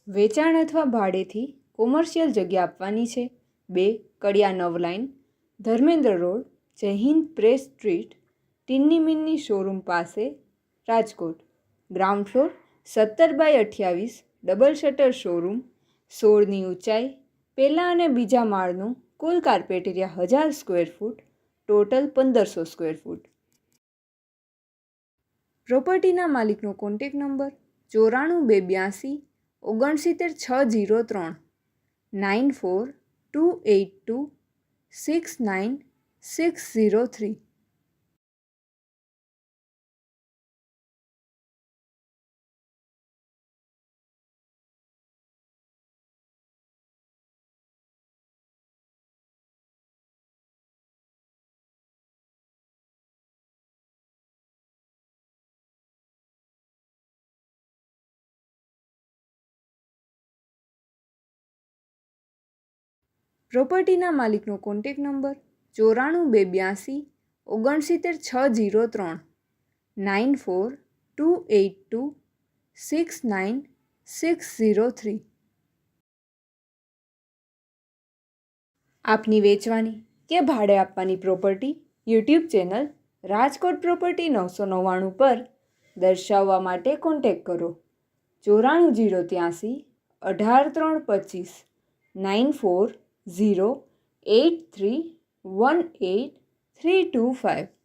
વેચાણ અથવા ભાડેથી કોમર્શિયલ જગ્યા આપવાની છે. 2. કડિયા 9 line, Dharmendra road, Jai Hind press street, Tinni Minni showroom પાસે, Rajkot. Ground floor 17/28, double shutter showroom, 16ની ઊંચાઈ, પહેલા અને બીજા માળનું, કુલ carpet area 1000 square foot, total 1500 square foot. પ્રોપર્ટીના માલિકનો કોન્ટેક નંબર 94 282 603 94 282 69603. પ્રોપર્ટીના માલિકનો કોન્ટેક નંબર 94 282 603 94 282 69603. આપની વેચવાની કે ભાડે આપવાની property YouTube channel Rajkot property 999 પર દર્શાવવા માટે કોન્ટેક કરો. 94 083 18 325 94 083 18 325.